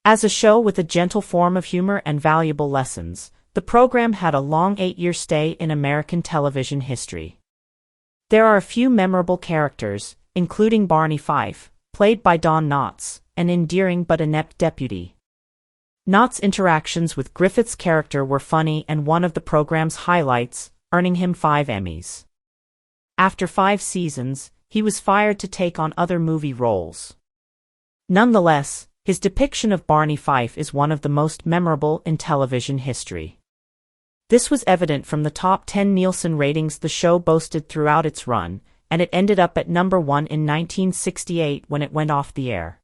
As a show with a gentle form of humor and valuable lessons, the program had a long 8-year stay in American television history. There are a few memorable characters, including Barney Fife, played by Don Knotts, an endearing but inept deputy. Knotts' interactions with Griffith's character were funny and one of the program's highlights, earning him 5 Emmys. After 5 seasons, he was fired to take on other movie roles. Nonetheless, his depiction of Barney Fife is one of the most memorable in television history. This was evident from the top 10 Nielsen ratings the show boasted throughout its run, and it ended up at number 1 in 1968 when it went off the air.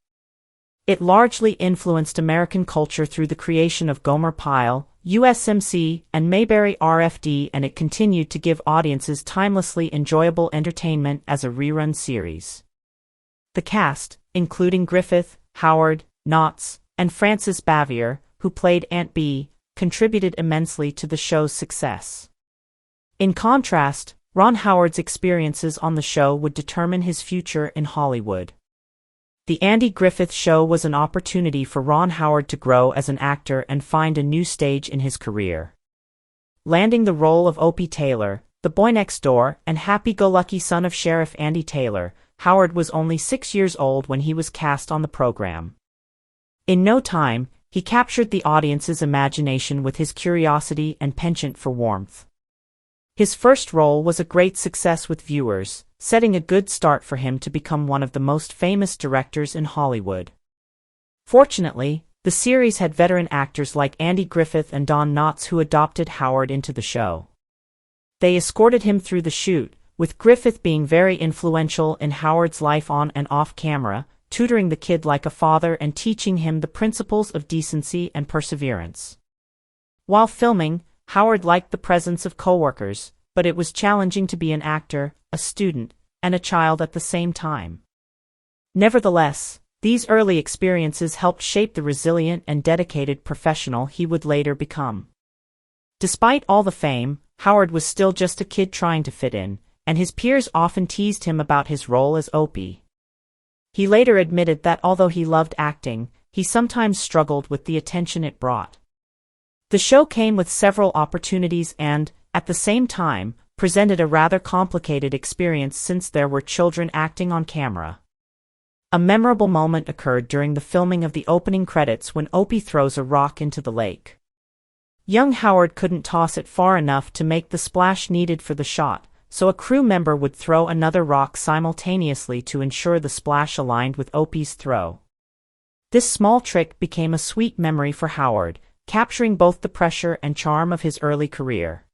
It largely influenced American culture through the creation of Gomer Pyle, USMC, and Mayberry RFD, and it continued to give audiences timelessly enjoyable entertainment as a rerun series. The cast, including Griffith, Howard, Knotts, and Frances Bavier, who played Aunt Bee, contributed immensely to the show's success. In contrast, Ron Howard's experiences on the show would determine his future in Hollywood. The Andy Griffith Show was an opportunity for Ron Howard to grow as an actor and find a new stage in his career. Landing the role of Opie Taylor, the boy next door and happy-go-lucky son of Sheriff Andy Taylor, Howard was only 6 years old when he was cast on the program. In no time, he captured the audience's imagination with his curiosity and penchant for warmth. His first role was a great success with viewers, setting a good start for him to become one of the most famous directors in Hollywood. Fortunately, the series had veteran actors like Andy Griffith and Don Knotts who adopted Howard into the show. They escorted him through the shoot, with Griffith being very influential in Howard's life on and off camera, tutoring the kid like a father and teaching him the principles of decency and perseverance. While filming, Howard liked the presence of coworkers, but it was challenging to be an actor, a student, and a child at the same time. Nevertheless, these early experiences helped shape the resilient and dedicated professional he would later become. Despite all the fame, Howard was still just a kid trying to fit in, and his peers often teased him about his role as Opie. He later admitted that although he loved acting, he sometimes struggled with the attention it brought. The show came with several opportunities and, at the same time, presented a rather complicated experience since there were children acting on camera. A memorable moment occurred during the filming of the opening credits when Opie throws a rock into the lake. Young Howard couldn't toss it far enough to make the splash needed for the shot, so a crew member would throw another rock simultaneously to ensure the splash aligned with Opie's throw. This small trick became a sweet memory for Howard, capturing both the pressure and charm of his early career.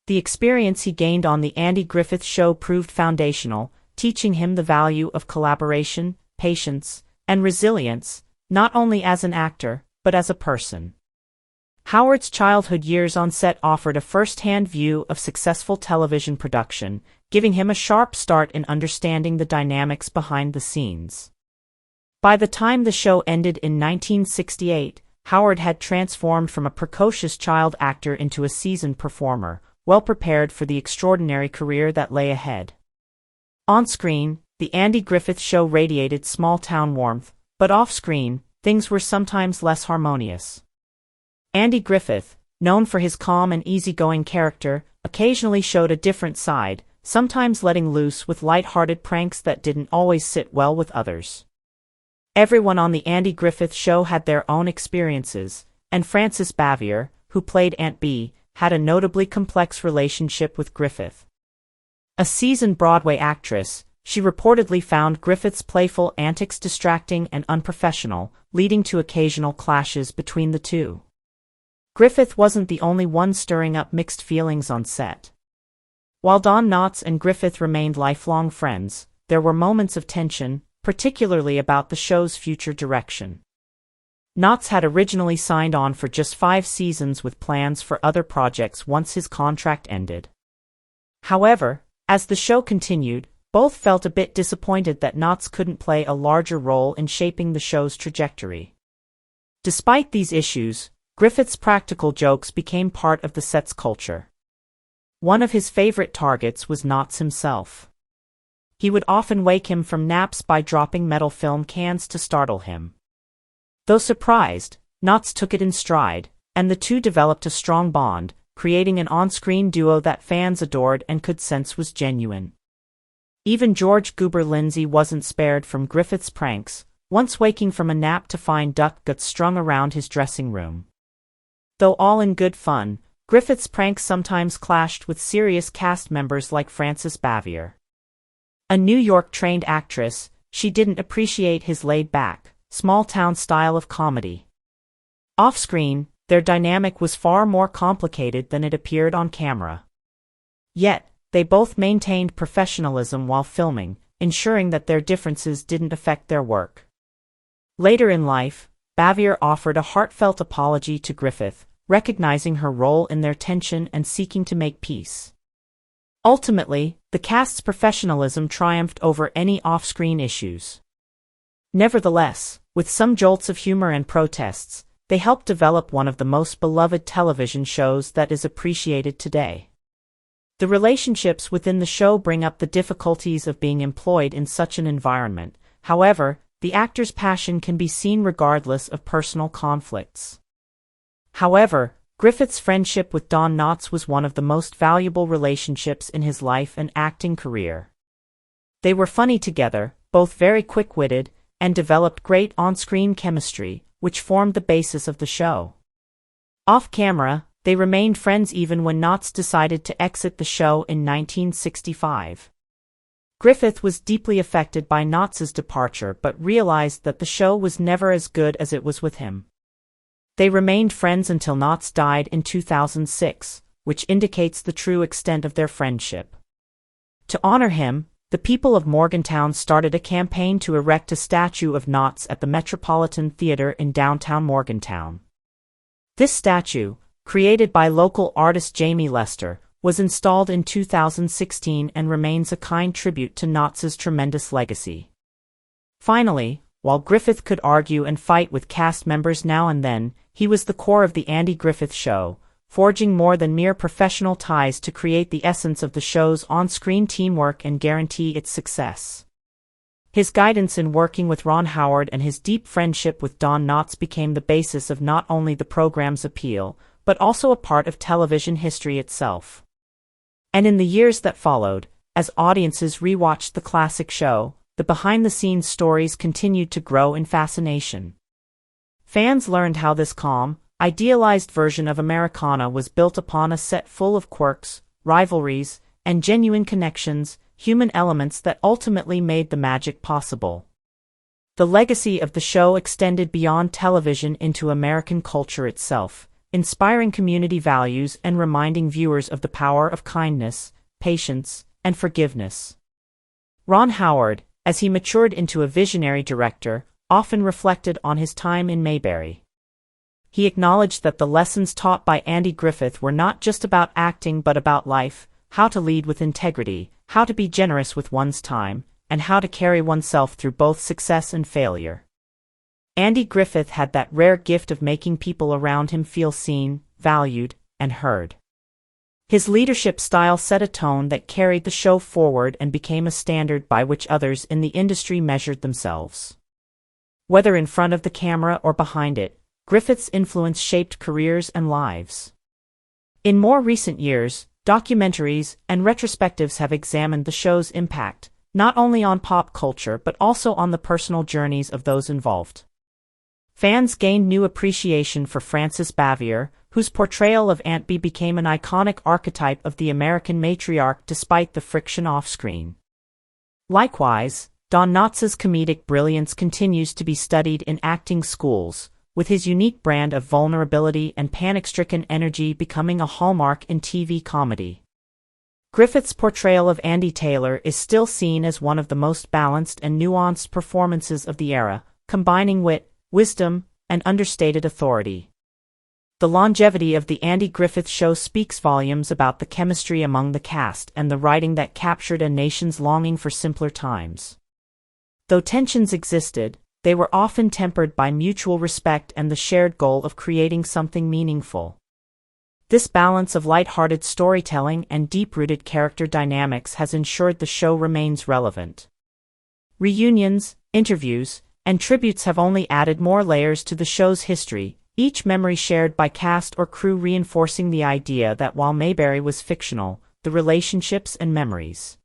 The experience he gained on the Andy Griffith Show proved foundational, teaching him the value of collaboration, patience, and resilience, not only as an actor, but as a person. Howard's childhood years on set offered a first-hand view of successful television production, giving him a sharp start in understanding the dynamics behind the scenes. By the time the show ended in 1968, Howard had transformed from a precocious child actor into a seasoned performer, well prepared for the extraordinary career that lay ahead. On screen, the Andy Griffith Show radiated small-town warmth, but off-screen, things were sometimes less harmonious. Andy Griffith, known for his calm and easygoing character, occasionally showed a different side, sometimes letting loose with light-hearted pranks that didn't always sit well with others. Everyone on the Andy Griffith Show had their own experiences, and Frances Bavier, who played Aunt Bee, had a notably complex relationship with Griffith. A seasoned Broadway actress, she reportedly found Griffith's playful antics distracting and unprofessional, leading to occasional clashes between the two. Griffith wasn't the only one stirring up mixed feelings on set. While Don Knotts and Griffith remained lifelong friends, there were moments of tension, particularly about the show's future direction. Knotts had originally signed on for just 5 seasons with plans for other projects once his contract ended. However, as the show continued, both felt a bit disappointed that Knotts couldn't play a larger role in shaping the show's trajectory. Despite these issues, Griffith's practical jokes became part of the set's culture. One of his favorite targets was Knotts himself. He would often wake him from naps by dropping metal film cans to startle him. Though surprised, Knotts took it in stride, and the two developed a strong bond, creating an on-screen duo that fans adored and could sense was genuine. Even George Goober Lindsay wasn't spared from Griffith's pranks, once waking from a nap to find duck guts strung around his dressing room. Though all in good fun, Griffith's pranks sometimes clashed with serious cast members like Frances Bavier. A New York-trained actress, she didn't appreciate his laid-back, small-town style of comedy. Off-screen, their dynamic was far more complicated than it appeared on camera. Yet, they both maintained professionalism while filming, ensuring that their differences didn't affect their work. Later in life, Bavier offered a heartfelt apology to Griffith, recognizing her role in their tension and seeking to make peace. Ultimately, the cast's professionalism triumphed over any off-screen issues. Nevertheless, with some jolts of humor and protests, they helped develop one of the most beloved television shows that is appreciated today. The relationships within the show bring up the difficulties of being employed in such an environment. However, the actor's passion can be seen regardless of personal conflicts. However, Griffith's friendship with Don Knotts was one of the most valuable relationships in his life and acting career. They were funny together, both very quick-witted, and developed great on-screen chemistry, which formed the basis of the show. Off-camera, they remained friends even when Knotts decided to exit the show in 1965. Griffith was deeply affected by Knotts' departure but realized that the show was never as good as it was with him. They remained friends until Knotts died in 2006, which indicates the true extent of their friendship. To honor him, the people of Morgantown started a campaign to erect a statue of Knotts at the Metropolitan Theater in downtown Morgantown. This statue, created by local artist Jamie Lester, was installed in 2016 and remains a kind tribute to Knotts' tremendous legacy. Finally, while Griffith could argue and fight with cast members now and then, he was the core of the Andy Griffith Show, forging more than mere professional ties to create the essence of the show's on-screen teamwork and guarantee its success. His guidance in working with Ron Howard and his deep friendship with Don Knotts became the basis of not only the program's appeal, but also a part of television history itself. And in the years that followed, as audiences rewatched the classic show, the behind-the-scenes stories continued to grow in fascination. Fans learned how this calm, idealized version of Americana was built upon a set full of quirks, rivalries, and genuine connections, human elements that ultimately made the magic possible. The legacy of the show extended beyond television into American culture itself, inspiring community values and reminding viewers of the power of kindness, patience, and forgiveness. Ron Howard, as he matured into a visionary director, often reflected on his time in Mayberry. He acknowledged that the lessons taught by Andy Griffith were not just about acting but about life, how to lead with integrity, how to be generous with one's time, and how to carry oneself through both success and failure. Andy Griffith had that rare gift of making people around him feel seen, valued, and heard. His leadership style set a tone that carried the show forward and became a standard by which others in the industry measured themselves. Whether in front of the camera or behind it, Griffith's influence shaped careers and lives. In more recent years, documentaries and retrospectives have examined the show's impact, not only on pop culture but also on the personal journeys of those involved. Fans gained new appreciation for Frances Bavier, whose portrayal of Aunt Bee became an iconic archetype of the American matriarch despite the friction off-screen. Likewise, Don Knotts' comedic brilliance continues to be studied in acting schools, with his unique brand of vulnerability and panic-stricken energy becoming a hallmark in TV comedy. Griffith's portrayal of Andy Taylor is still seen as one of the most balanced and nuanced performances of the era, combining wit, wisdom, and understated authority. The longevity of the Andy Griffith Show speaks volumes about the chemistry among the cast and the writing that captured a nation's longing for simpler times. Though tensions existed, they were often tempered by mutual respect and the shared goal of creating something meaningful. This balance of light-hearted storytelling and deep-rooted character dynamics has ensured the show remains relevant. Reunions, interviews, and tributes have only added more layers to the show's history, each memory shared by cast or crew reinforcing the idea that while Mayberry was fictional, the relationships and memories